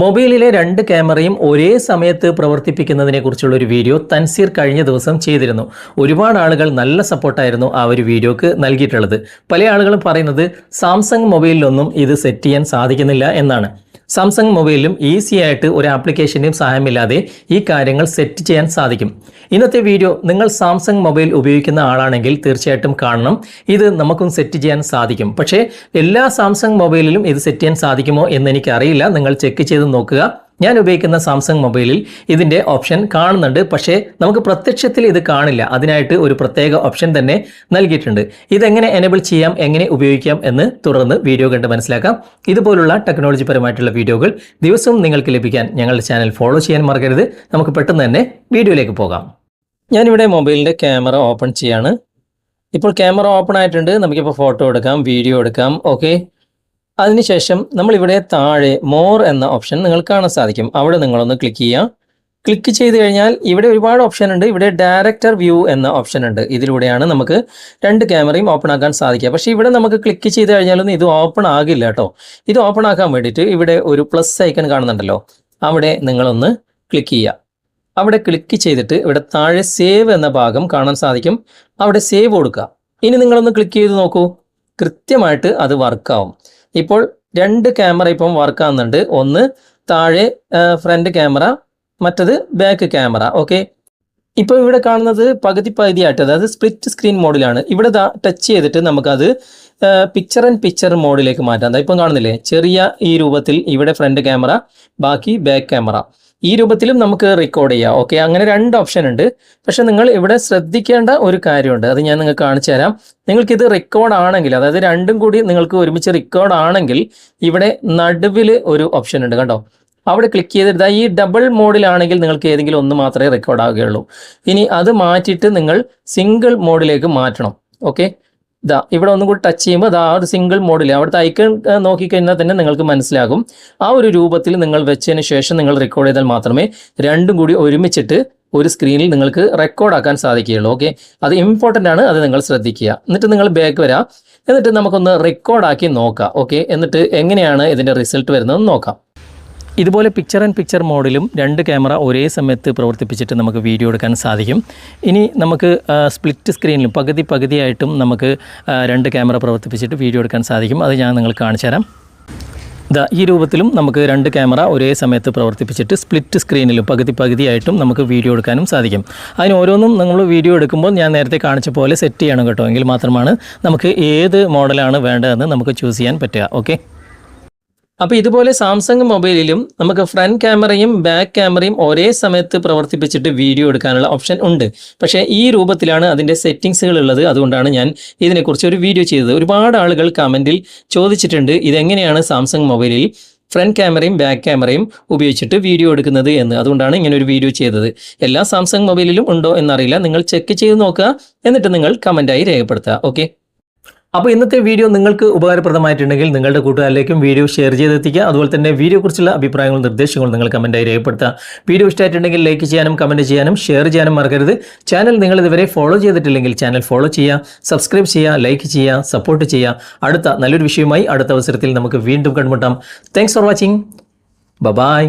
മൊബൈലിലെ രണ്ട് ക്യാമറയും ഒരേ സമയത്ത് പ്രവർത്തിപ്പിക്കുന്നതിനെക്കുറിച്ചുള്ള ഒരു വീഡിയോ തൻസീർ കഴിഞ്ഞ ദിവസം ചെയ്തിരുന്നു. ഒരുപാട് ആളുകൾ നല്ല സപ്പോർട്ടായിരുന്നു ആ ഒരു വീഡിയോക്ക് നൽകിയിട്ടുള്ളത്. പല ആളുകളും പറയുന്നത് സാംസങ് മൊബൈലിലൊന്നും ഇത് സെറ്റ് ചെയ്യാൻ സാധിക്കുന്നില്ല എന്നാണ്. സാംസങ് മൊബൈലിലും ഈസി ആയിട്ട് ഒരു ആപ്ലിക്കേഷൻ്റെയും സഹായമില്ലാതെ ഈ കാര്യങ്ങൾ സെറ്റ് ചെയ്യാൻ സാധിക്കും. ഇന്നത്തെ വീഡിയോ നിങ്ങൾ സാംസങ് മൊബൈൽ ഉപയോഗിക്കുന്ന ആളാണെങ്കിൽ തീർച്ചയായിട്ടും കാണണം. ഇത് നമുക്കും സെറ്റ് ചെയ്യാൻ സാധിക്കും. പക്ഷേ എല്ലാ സാംസങ് മൊബൈലിലും ഇത് സെറ്റ് ചെയ്യാൻ സാധിക്കുമോ എന്ന് എനിക്കറിയില്ല. നിങ്ങൾ ചെക്ക് ചെയ്ത് നോക്കുക. ഞാൻ ഉപയോഗിക്കുന്ന സാംസങ് മൊബൈലിൽ ഇതിൻ്റെ ഓപ്ഷൻ കാണുന്നുണ്ട്, പക്ഷേ നമുക്ക് പ്രത്യക്ഷത്തിൽ ഇത് കാണില്ല. അതിനായിട്ട് ഒരു പ്രത്യേക ഓപ്ഷൻ തന്നെ നൽകിയിട്ടുണ്ട്. ഇതെങ്ങനെ എനേബിൾ ചെയ്യാം, എങ്ങനെ ഉപയോഗിക്കാം എന്ന് തുടർന്ന് വീഡിയോ കണ്ട് മനസ്സിലാക്കാം. ഇതുപോലുള്ള ടെക്നോളജി പരമായിട്ടുള്ള വീഡിയോകൾ ദിവസവും നിങ്ങൾക്ക് ലഭിക്കാൻ ഞങ്ങളുടെ ചാനൽ ഫോളോ ചെയ്യാൻ മറക്കരുത്. നമുക്ക് പെട്ടെന്ന് തന്നെ വീഡിയോയിലേക്ക് പോകാം. ഞാനിവിടെ മൊബൈലിൻ്റെ ക്യാമറ ഓപ്പൺ ചെയ്യാണ്. ഇപ്പോൾ ക്യാമറ ഓപ്പൺ ആയിട്ടുണ്ട്. നമുക്കിപ്പോൾ ഫോട്ടോ എടുക്കാം, വീഡിയോ എടുക്കാം. ഓക്കെ, അതിനുശേഷം നമ്മളിവിടെ താഴെ മോർ എന്ന ഓപ്ഷൻ നിങ്ങൾക്ക് കാണാൻ സാധിക്കും. അവിടെ നിങ്ങളൊന്ന് ക്ലിക്ക് ചെയ്യുക. ക്ലിക്ക് ചെയ്ത് കഴിഞ്ഞാൽ ഇവിടെ ഒരുപാട് ഓപ്ഷൻ ഉണ്ട്. ഇവിടെ ഡയറക്ടർ വ്യൂ എന്ന ഓപ്ഷൻ ഉണ്ട്. ഇതിലൂടെയാണ് നമുക്ക് രണ്ട് ക്യാമറയും ഓപ്പൺ ആക്കാൻ സാധിക്കുക. പക്ഷേ ഇവിടെ നമുക്ക് ക്ലിക്ക് ചെയ്ത് കഴിഞ്ഞാലൊന്നും ഇത് ഓപ്പൺ ആകില്ല കേട്ടോ. ഇത് ഓപ്പൺ ആക്കാൻ വേണ്ടിയിട്ട് ഇവിടെ ഒരു പ്ലസ് ഐക്കൺ കാണുന്നുണ്ടല്ലോ, അവിടെ നിങ്ങളൊന്ന് ക്ലിക്ക് ചെയ്യുക. അവിടെ ക്ലിക്ക് ചെയ്തിട്ട് ഇവിടെ താഴെ സേവ് എന്ന ഭാഗം കാണാൻ സാധിക്കും. അവിടെ സേവ് കൊടുക്കുക. ഇനി നിങ്ങളൊന്ന് ക്ലിക്ക് ചെയ്ത് നോക്കൂ, കൃത്യമായിട്ട് അത് വർക്കാവും. ഇപ്പോൾ രണ്ട് ക്യാമറ ഇപ്പം വർക്ക് ആവുന്നുണ്ട്. ഒന്ന് താഴെ ഫ്രണ്ട് ക്യാമറ, മറ്റത് ബാക്ക് ക്യാമറ. ഓക്കെ, ഇപ്പോൾ ഇവിടെ കാണുന്നത് പകുതിയായിട്ട്, അതായത് സ്പ്ലിറ്റ് സ്ക്രീൻ മോഡിലാണ്. ഇവിടെ ടച്ച് ചെയ്തിട്ട് നമുക്കത് പിക്ചർ ആൻഡ് പിക്ചർ മോഡിലേക്ക് മാറ്റാം. അതായത് ഇപ്പം കാണുന്നില്ലേ, ചെറിയ ഈ രൂപത്തിൽ ഇവിടെ ഫ്രണ്ട് ക്യാമറ, ബാക്കി ബാക്ക് ക്യാമറ. ഈ രൂപത്തിലും നമുക്ക് റെക്കോർഡ് ചെയ്യാം. ഓക്കെ, അങ്ങനെ രണ്ട് ഓപ്ഷൻ ഉണ്ട്. പക്ഷെ നിങ്ങൾ ഇവിടെ ശ്രദ്ധിക്കേണ്ട ഒരു കാര്യമുണ്ട്, അത് ഞാൻ നിങ്ങൾക്ക് കാണിച്ചു തരാം. നിങ്ങൾക്കിത് റെക്കോർഡ് ആണെങ്കിൽ, അതായത് രണ്ടും കൂടി നിങ്ങൾക്ക് ഒരുമിച്ച് റെക്കോർഡ് ആണെങ്കിൽ ഇവിടെ നടുവിൽ ഒരു ഓപ്ഷൻ ഉണ്ട് കണ്ടോ. അവിടെ ക്ലിക്ക് ചെയ്തിട്ട് ഈ ഡബിൾ മോഡിലാണെങ്കിൽ നിങ്ങൾക്ക് ഏതെങ്കിലും ഒന്ന് മാത്രമേ റെക്കോർഡ് ആവുകയുള്ളൂ. ഇനി അത് മാറ്റിയിട്ട് നിങ്ങൾ സിംഗിൾ മോഡിലേക്ക് മാറ്റണം. ഓക്കെ, ഇവിടെ ഒന്നും കൂടി ടച്ച് ചെയ്യുമ്പോൾ ആ ഒരു സിംഗിൾ മോഡിൽ അവിടുത്തെ ഐക്കൺ നോക്കിക്കഴിഞ്ഞാൽ തന്നെ നിങ്ങൾക്ക് മനസ്സിലാകും. ആ ഒരു രൂപത്തിൽ നിങ്ങൾ വെച്ചതിന് ശേഷം നിങ്ങൾ റെക്കോർഡ് ചെയ്താൽ മാത്രമേ രണ്ടും കൂടി ഒരുമിച്ചിട്ട് ഒരു സ്ക്രീനിൽ നിങ്ങൾക്ക് റെക്കോർഡാക്കാൻ സാധിക്കുകയുള്ളൂ. ഓക്കെ, അത് ഇമ്പോർട്ടൻ്റ് ആണ്, അത് നിങ്ങൾ ശ്രദ്ധിക്കുക. എന്നിട്ട് നിങ്ങൾ ബാക്ക് വരാം. എന്നിട്ട് നമുക്കൊന്ന് റെക്കോർഡാക്കി നോക്കാം. ഓക്കെ, എന്നിട്ട് എങ്ങനെയാണ് ഇതിൻ്റെ റിസൾട്ട് വരുന്നതെന്ന് നോക്കാം. ഇതുപോലെ പിക്ചർ ആൻഡ് പിക്ചർ മോഡിലും രണ്ട് ക്യാമറ ഒരേ സമയത്ത് പ്രവർത്തിപ്പിച്ചിട്ട് നമുക്ക് വീഡിയോ എടുക്കാൻ സാധിക്കും. ഇനി നമുക്ക് സ്പ്ലിറ്റ് സ്ക്രീനിലും പകുതിയായിട്ടും നമുക്ക് രണ്ട് ക്യാമറ പ്രവർത്തിപ്പിച്ചിട്ട് വീഡിയോ എടുക്കാൻ സാധിക്കും. അത് ഞാൻ നിങ്ങൾക്ക് കാണിച്ചു തരാം. ഈ രൂപത്തിലും നമുക്ക് രണ്ട് ക്യാമറ ഒരേ സമയത്ത് പ്രവർത്തിപ്പിച്ചിട്ട് സ്പ്ലിറ്റ് സ്ക്രീനിലും പകുതിയായിട്ടും നമുക്ക് വീഡിയോ എടുക്കാനും സാധിക്കും. അതിന് ഓരോന്നും നമ്മൾ വീഡിയോ എടുക്കുമ്പോൾ ഞാൻ നേരത്തെ കാണിച്ച പോലെ സെറ്റ് ചെയ്യണം കേട്ടോ. എങ്കിൽ മാത്രമാണ് നമുക്ക് ഏത് മോഡലാണ് വേണ്ടതെന്ന് നമുക്ക് ചൂസ് ചെയ്യാൻ പറ്റുക. ഓക്കെ, അപ്പോൾ ഇതുപോലെ സാംസങ് മൊബൈലിലും നമുക്ക് ഫ്രണ്ട് ക്യാമറയും ബാക്ക് ക്യാമറയും ഒരേ സമയത്ത് പ്രവർത്തിപ്പിച്ചിട്ട് വീഡിയോ എടുക്കാനുള്ള ഓപ്ഷൻ ഉണ്ട്. പക്ഷേ ഈ രൂപത്തിലാണ് അതിൻ്റെ സെറ്റിങ്സുകൾ ഉള്ളത്. അതുകൊണ്ടാണ് ഞാൻ ഇതിനെക്കുറിച്ച് ഒരു വീഡിയോ ചെയ്തത്. ഒരുപാട് ആളുകൾ കമൻറ്റിൽ ചോദിച്ചിട്ടുണ്ട് ഇതെങ്ങനെയാണ് സാംസങ് മൊബൈലിൽ ഫ്രണ്ട് ക്യാമറയും ബാക്ക് ക്യാമറയും ഉപയോഗിച്ചിട്ട് വീഡിയോ എടുക്കുന്നത് എന്ന്. അതുകൊണ്ടാണ് ഇങ്ങനെ ഒരു വീഡിയോ ചെയ്തത്. എല്ലാ സാംസങ് മൊബൈലിലും ഉണ്ടോ എന്നറിയില്ല. നിങ്ങൾ ചെക്ക് ചെയ്ത് നോക്കുക, എന്നിട്ട് നിങ്ങൾ കമൻറ്റായി രേഖപ്പെടുത്തുക. ഓക്കെ, അപ്പോൾ ഇന്നത്തെ വീഡിയോ നിങ്ങൾക്ക് ഉപകാരപ്രദമായിട്ടുണ്ടെങ്കിൽ നിങ്ങളുടെ കൂട്ടുകാരിലേക്കും വീഡിയോ ഷെയർ ചെയ്തെത്തിക്കുക. അതുപോലെ തന്നെ വീഡിയോയെക്കുറിച്ചുള്ള അഭിപ്രായങ്ങളും നിർദ്ദേശങ്ങളും നിങ്ങൾ കമൻറ്റായി രേഖപ്പെടുത്തുക. വീഡിയോ ഇഷ്ടമായിട്ടുണ്ടെങ്കിൽ ലൈക്ക് ചെയ്യാനും കമൻറ്റ് ചെയ്യാനും ഷെയർ ചെയ്യാനും മറക്കരുത്. ചാനൽ നിങ്ങൾ ഇതുവരെ ഫോളോ ചെയ്തിട്ടില്ലെങ്കിൽ ചാനൽ ഫോളോ ചെയ്യുക, സബ്സ്ക്രൈബ് ചെയ്യുക, ലൈക്ക് ചെയ്യുക, സപ്പോർട്ട് ചെയ്യുക. അടുത്ത നല്ലൊരു വിഷയവുമായി അടുത്ത അവസരത്തിൽ നമുക്ക് വീണ്ടും കണ്ടുമുട്ടാം. Thanks for watching. ബൈ.